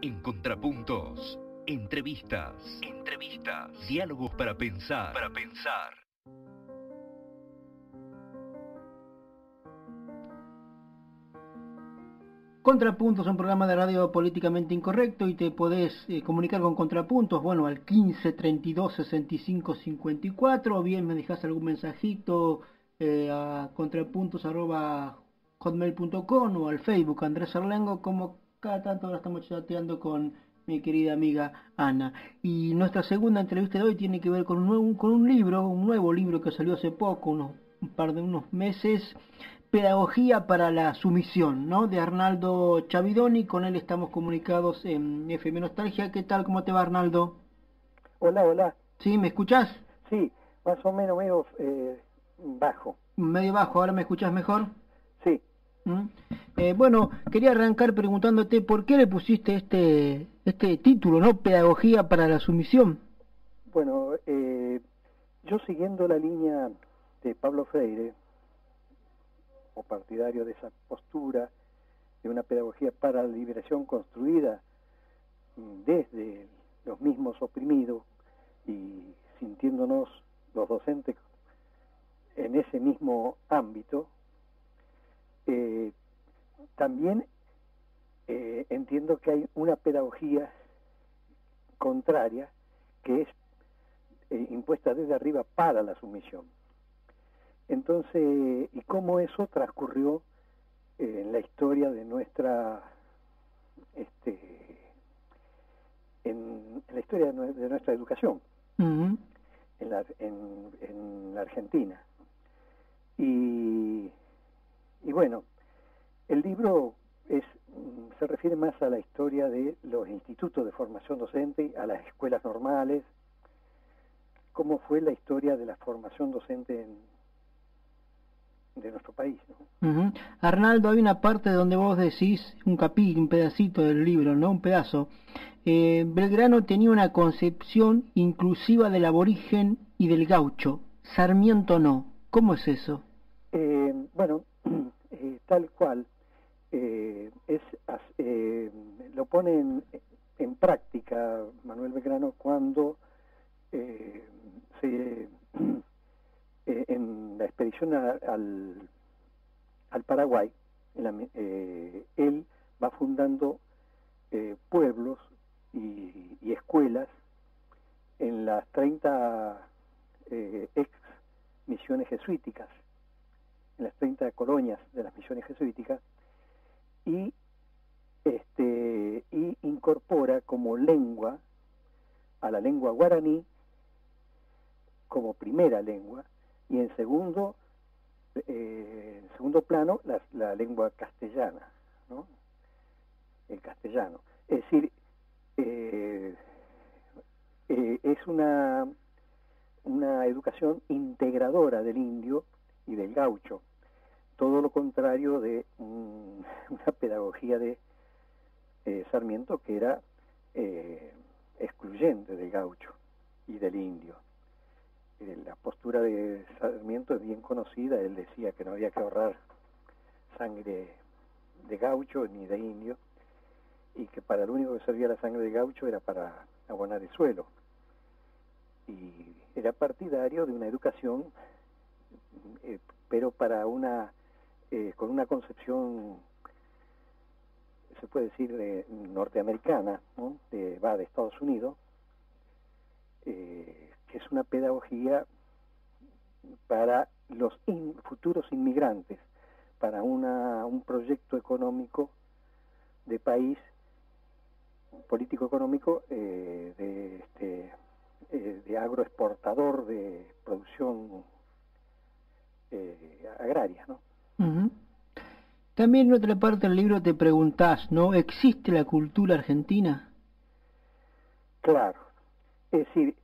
En Contrapuntos, entrevistas, diálogos para pensar, Contrapuntos, un programa de radio políticamente incorrecto, y te podés comunicar con Contrapuntos, bueno, al 15 32 65 54, o bien me dejás algún mensajito a contrapuntos@hotmail.com o al Facebook Andrés Arlengo, como cada tanto ahora estamos chateando con mi querida amiga Ana. Y nuestra segunda entrevista de hoy tiene que ver con un nuevo libro que salió hace poco, unos meses. Pedagogía para la sumisión, ¿no? De Arnaldo Chavidoni. Con él estamos comunicados en FM Nostalgia. ¿Qué tal? ¿Cómo te va, Arnaldo? Hola, hola. ¿Sí? ¿Me escuchás? Sí, más o menos medio bajo. Medio bajo. ¿Ahora me escuchás mejor? Sí. Bueno, quería arrancar preguntándote por qué le pusiste este título, ¿no? Pedagogía para la sumisión. Bueno, yo siguiendo la línea de Pablo Freire, o partidario de esa postura de una pedagogía para la liberación construida desde los mismos oprimidos y sintiéndonos los docentes en ese mismo ámbito, también entiendo que hay una pedagogía contraria que es impuesta desde arriba para la sumisión. Entonces, y cómo eso transcurrió en la historia de nuestra, en la historia de nuestra educación, en la Argentina. Y bueno, el libro se refiere más a la historia de los institutos de formación docente, a las escuelas normales, cómo fue la historia de la formación docente de nuestro país, ¿no? Arnaldo, hay una parte donde vos decís, un pedacito del libro, ¿no? Un pedazo. Belgrano tenía una concepción inclusiva del aborigen y del gaucho. Sarmiento no. ¿Cómo es eso? Bueno, tal cual. Lo pone en práctica Manuel Belgrano cuando en la expedición al Paraguay, él va fundando pueblos y escuelas en las 30 ex misiones jesuíticas, en las 30 colonias de las misiones jesuíticas, y incorpora como lengua a la lengua guaraní como primera lengua, y en segundo plano la lengua castellana, ¿no? El castellano. Es decir, es una educación integradora del indio y del gaucho, todo lo contrario de una pedagogía de Sarmiento, que era excluyente del gaucho y del indio. La postura de Sarmiento es bien conocida. Él decía que no había que ahorrar sangre de gaucho ni de indio, y que para lo único que servía la sangre de gaucho era para abonar el suelo. Y era partidario de una educación, pero para con una concepción, se puede decir, norteamericana, ¿no? de Estados Unidos, que es una pedagogía para los futuros inmigrantes, para un proyecto económico de país, político-económico, de agroexportador, de producción agraria, ¿no? También en otra parte del libro te preguntás, ¿no? ¿Existe la cultura argentina? Claro. Es decir,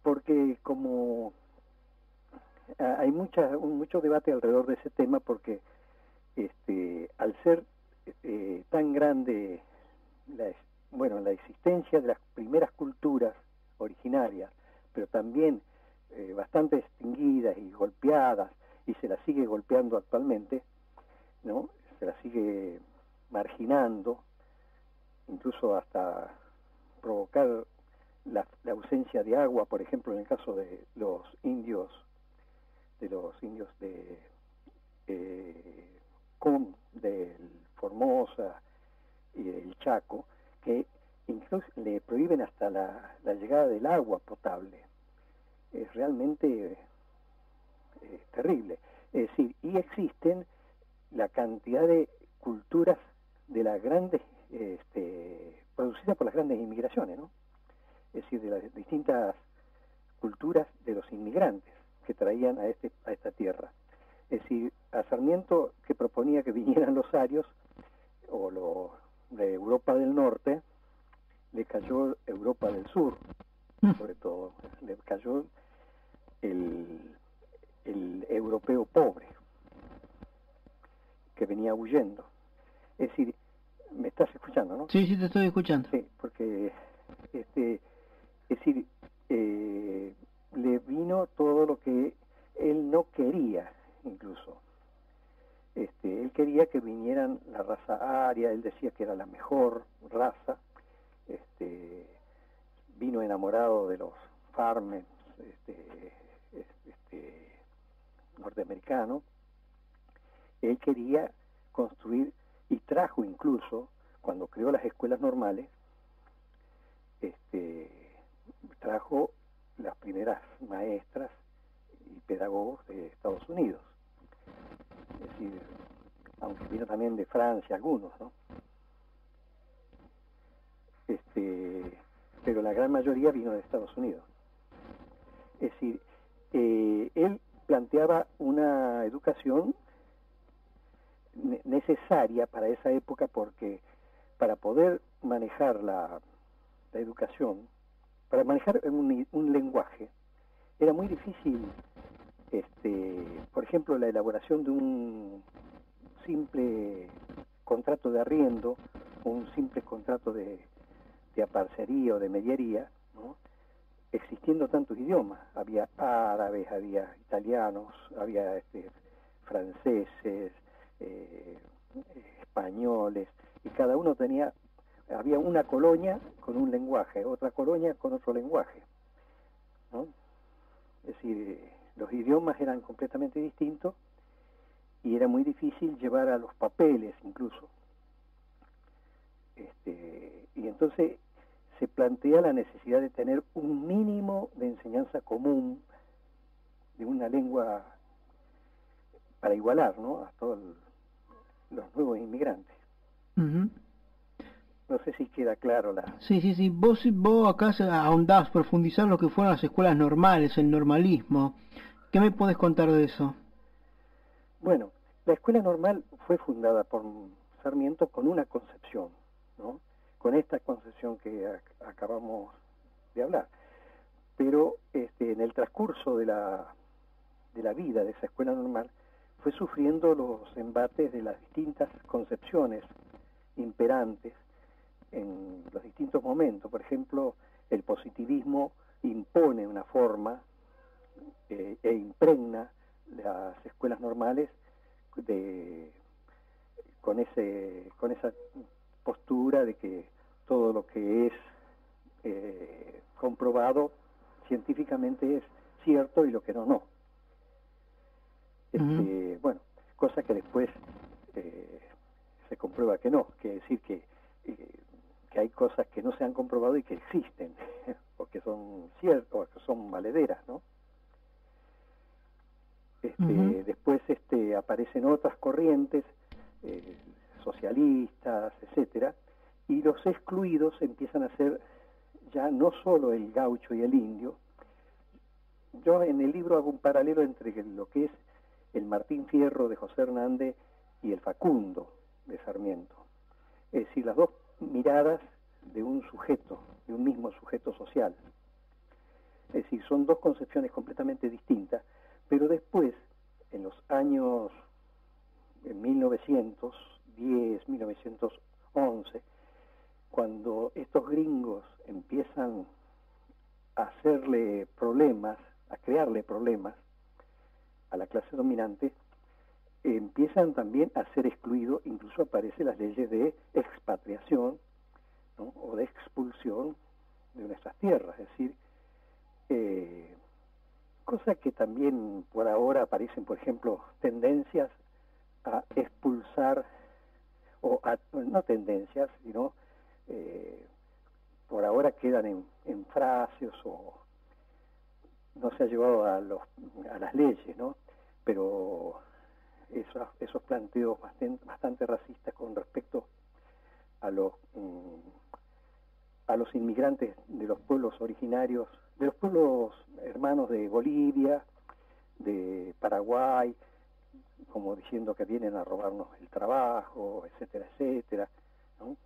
porque como hay mucho debate alrededor de ese tema, porque al ser tan grande la existencia de las primeras culturas originarias, pero también bastante extinguidas y golpeadas, y se las sigue golpeando actualmente, ¿no? Se las sigue marginando, incluso hasta provocar la ausencia de agua, por ejemplo, en el caso de los indios del Formosa y del Chaco, que incluso le prohíben hasta la llegada del agua potable. Es realmente terrible. Es decir, y existen la cantidad de culturas de las grandes, producidas por las grandes inmigraciones, ¿no? Es decir, de las distintas culturas de los inmigrantes que traían a esta tierra. Es decir, a Sarmiento, que proponía que vinieran los arios o los de Europa del Norte, le cayó Europa del Sur, sobre todo, le cayó el europeo pobre que venía huyendo. Es decir, ¿me estás escuchando, no? Sí, te estoy escuchando. Sí, porque es decir, le vino todo lo que él no quería, incluso. Él quería que vinieran la raza aria, él decía que era la mejor raza. Vino enamorado de los farmers norteamericanos. Él quería construir, y trajo incluso, cuando creó las escuelas normales, trajo las primeras maestras y pedagogos de Estados Unidos. Es decir, aunque vino también de Francia algunos, ¿no? Pero la gran mayoría vino de Estados Unidos. Es decir, él planteaba una educación necesaria para esa época, porque para poder manejar la educación, para manejar un lenguaje, era muy difícil, por ejemplo, la elaboración de un simple contrato de arriendo, o un simple contrato de aparcería o de mediería, ¿no? Existiendo tantos idiomas, había árabes, había italianos, había franceses, españoles, y cada uno había una colonia con un lenguaje, otra colonia con otro lenguaje, ¿no? Es decir, los idiomas eran completamente distintos y era muy difícil llevar a los papeles incluso. Y entonces se plantea la necesidad de tener un mínimo de enseñanza común de una lengua para igualar, ¿no?, a todos los nuevos inmigrantes. Uh-huh. No sé si queda claro la... Sí. Vos acá ahondás, profundizar lo que fueron las escuelas normales, el normalismo. ¿Qué me podés contar de eso? Bueno, la escuela normal fue fundada por Sarmiento con una concepción, ¿no?, con esta concepción que acabamos de hablar. Pero en el transcurso de la vida de esa escuela normal fue sufriendo los embates de las distintas concepciones imperantes en los distintos momentos. Por ejemplo, el positivismo impone una forma e impregna las escuelas normales con esa postura de que todo lo que es comprobado científicamente es cierto y lo que no. Uh-huh. Bueno, cosa que después se comprueba que no, que decir que hay cosas que no se han comprobado y que existen, o que son ciertas, o que son valederas, ¿no? Uh-huh. Después aparecen otras corrientes, socialistas, etcétera, y los excluidos empiezan a ser ya no solo el gaucho y el indio. Yo en el libro hago un paralelo entre lo que es el Martín Fierro de José Hernández y el Facundo de Sarmiento. Es decir, las dos miradas de un sujeto, de un mismo sujeto social. Es decir, son dos concepciones completamente distintas, pero después, en los años 1910, 1911, cuando estos gringos empiezan a hacerle problemas, a crearle problemas a la clase dominante, empiezan también a ser excluidos. Incluso aparecen las leyes de expatriación ¿no? O de expulsión de nuestras tierras, es decir, cosa que también por ahora aparecen, por ejemplo, tendencias a expulsar, no tendencias, sino por ahora quedan en frases o no se ha llevado a las leyes, ¿no? Pero esos planteos bastante racistas con respecto a los inmigrantes de los pueblos originarios, de los pueblos hermanos de Bolivia, de Paraguay, como diciendo que vienen a robarnos el trabajo, etcétera, etcétera, ¿no?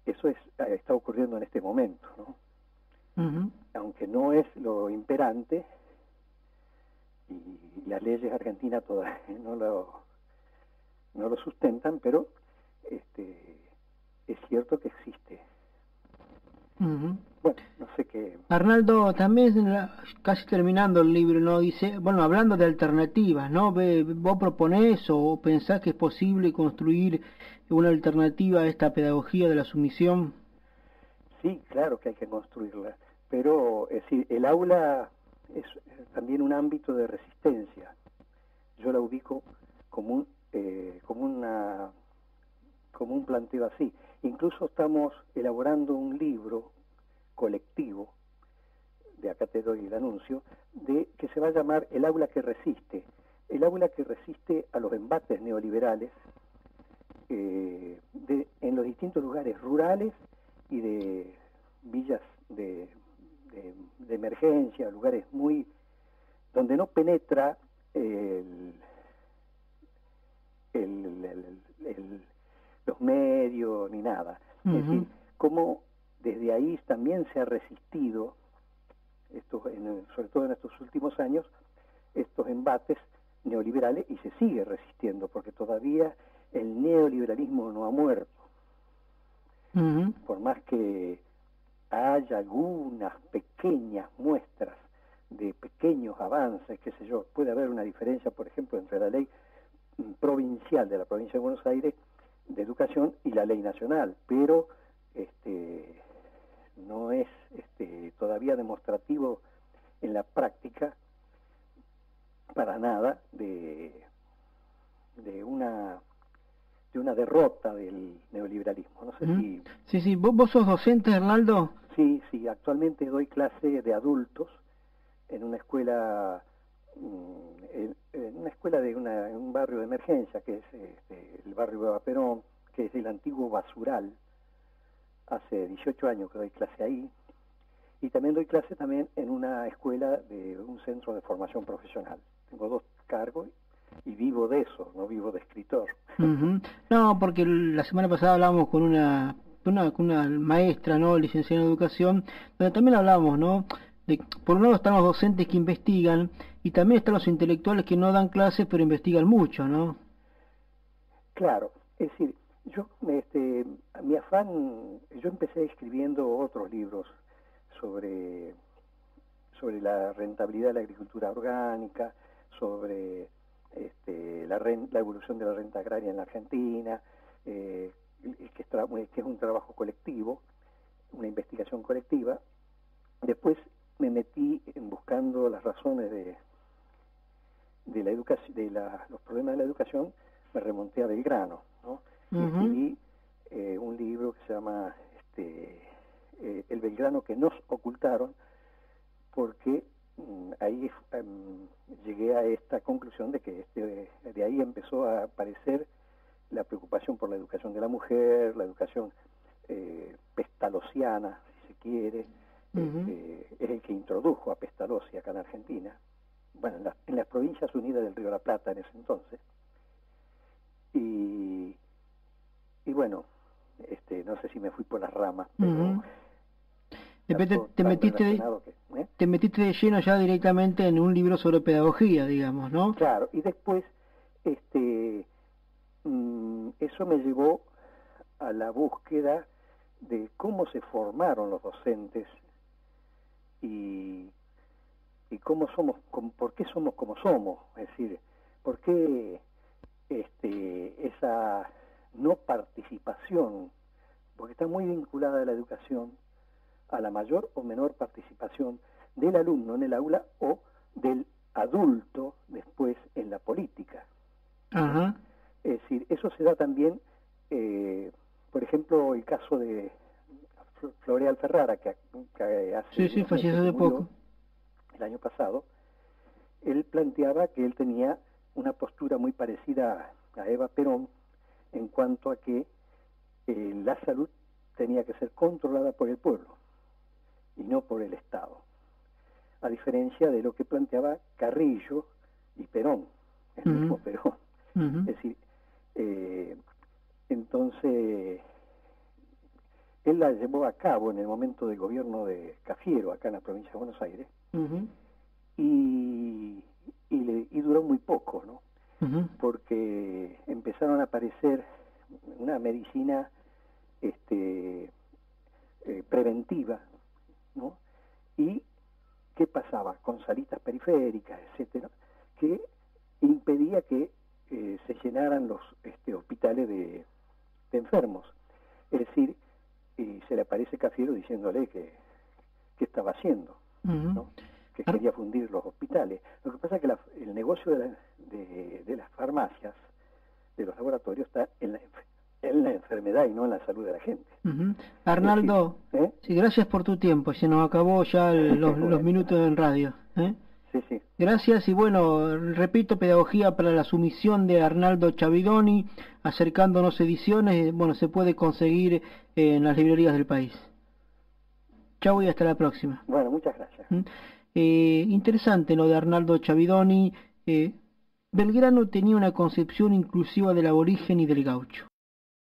Eso está ocurriendo en este momento, ¿no? Uh-huh. Aunque no es lo imperante, y las leyes argentinas todavía no lo sustentan, pero es cierto que existe. Uh-huh. Bueno, no sé qué. Arnaldo, también casi terminando el libro, ¿no? Dice, bueno, hablando de alternativas, ¿no? ¿Vos proponés o pensás que es posible construir una alternativa a esta pedagogía de la sumisión? Sí, claro que hay que construirla, pero es decir, el aula es también un ámbito de resistencia. Yo la ubico como un planteo así. Incluso estamos elaborando un libro colectivo, de acá te doy el anuncio, que se va a llamar El aula que resiste. El aula que resiste a los embates neoliberales en los distintos lugares rurales y de villas de emergencia, lugares muy donde no penetra los medios ni nada. Uh-huh. Es decir, cómo desde ahí también se ha resistido, sobre todo en estos últimos años, estos embates neoliberales, y se sigue resistiendo, porque todavía el neoliberalismo no ha muerto. Uh-huh. Por más que haya algunas pequeñas muestras de pequeños avances, qué sé yo, puede haber una diferencia, por ejemplo, entre la ley provincial de la provincia de Buenos Aires de educación y la ley nacional, pero no es todavía demostrativo en la práctica para nada de una derrota del neoliberalismo. No sé si... Sí, ¿Vos sos docente, Arnaldo? Sí, actualmente doy clase de adultos en una escuela en un barrio de emergencia, que es el barrio de Perón, que es el antiguo basural. Hace 18 años que doy clase ahí, y también doy clase también en una escuela de un centro de formación profesional. Tengo 2 cargos y vivo de eso, no vivo de escritor. Uh-huh. No, porque la semana pasada hablábamos con una maestra, ¿no?, licenciada en educación, donde también hablábamos, ¿no?, de, por un lado están los docentes que investigan y también están los intelectuales que no dan clases pero investigan mucho, ¿no? Claro, es decir, mi afán, yo empecé escribiendo otros libros sobre la rentabilidad de la agricultura orgánica, sobre la evolución de la renta agraria en la Argentina, que es un trabajo colectivo, una investigación colectiva. Después me metí en buscando las razones de la educación, los problemas de la educación. Me remonté a Belgrano, ¿no? Uh-huh. Y escribí un libro que se llama El Belgrano que nos ocultaron, porque ahí llegué a esta conclusión de que de ahí empezó a aparecer la preocupación por la educación de la mujer, la educación pestalozziana, si se quiere. Uh-huh. Es el que introdujo a Pestalozzi acá en Argentina, bueno, en las Provincias Unidas del Río de la Plata en ese entonces. Y bueno, no sé si me fui por las ramas, pero... Uh-huh. Después te metiste de lleno ya directamente en un libro sobre pedagogía, digamos, ¿no? Claro, y después eso me llevó a la búsqueda de cómo se formaron los docentes y cómo somos, por qué somos como somos, es decir, por qué esa no participación porque está muy vinculada a la educación, a la mayor o menor participación del alumno en el aula o del adulto después en la política. Ajá. Es decir, eso se da también, por ejemplo, el caso de Floreal Ferrara, que hace Sí, falleció hace poco. El año pasado. Él planteaba que él tenía una postura muy parecida a Eva Perón en cuanto a que la salud tenía que ser controlada por el pueblo y no por el Estado, a diferencia de lo que planteaba Carrillo y Perón, el mismo Perón. Es decir, entonces él la llevó a cabo en el momento del gobierno de Cafiero, acá en la provincia de Buenos Aires, y duró muy poco, ¿no? Porque empezaron a aparecer una medicina preventiva, ¿no? Y ¿qué pasaba? Con salitas periféricas, etcétera, que impedía que se llenaran los hospitales de enfermos. Es decir, se le aparece Cafiero diciéndole que estaba haciendo, ¿no? Que quería fundir los hospitales. Lo que pasa es que el negocio de las farmacias, de los laboratorios, está en la enfermedad y no en la salud de la gente. Arnaldo, sí, gracias por tu tiempo. Se nos acabó ya los minutos en radio. Sí. Gracias y bueno, repito, Pedagogía para la Sumisión de Arnaldo Chavidoni, Acercándonos Ediciones, bueno, se puede conseguir en las librerías del país. Chau y hasta la próxima. Bueno, muchas gracias. Interesante lo de Arnaldo Chavidoni. Belgrano tenía una concepción inclusiva del aborigen y del gaucho.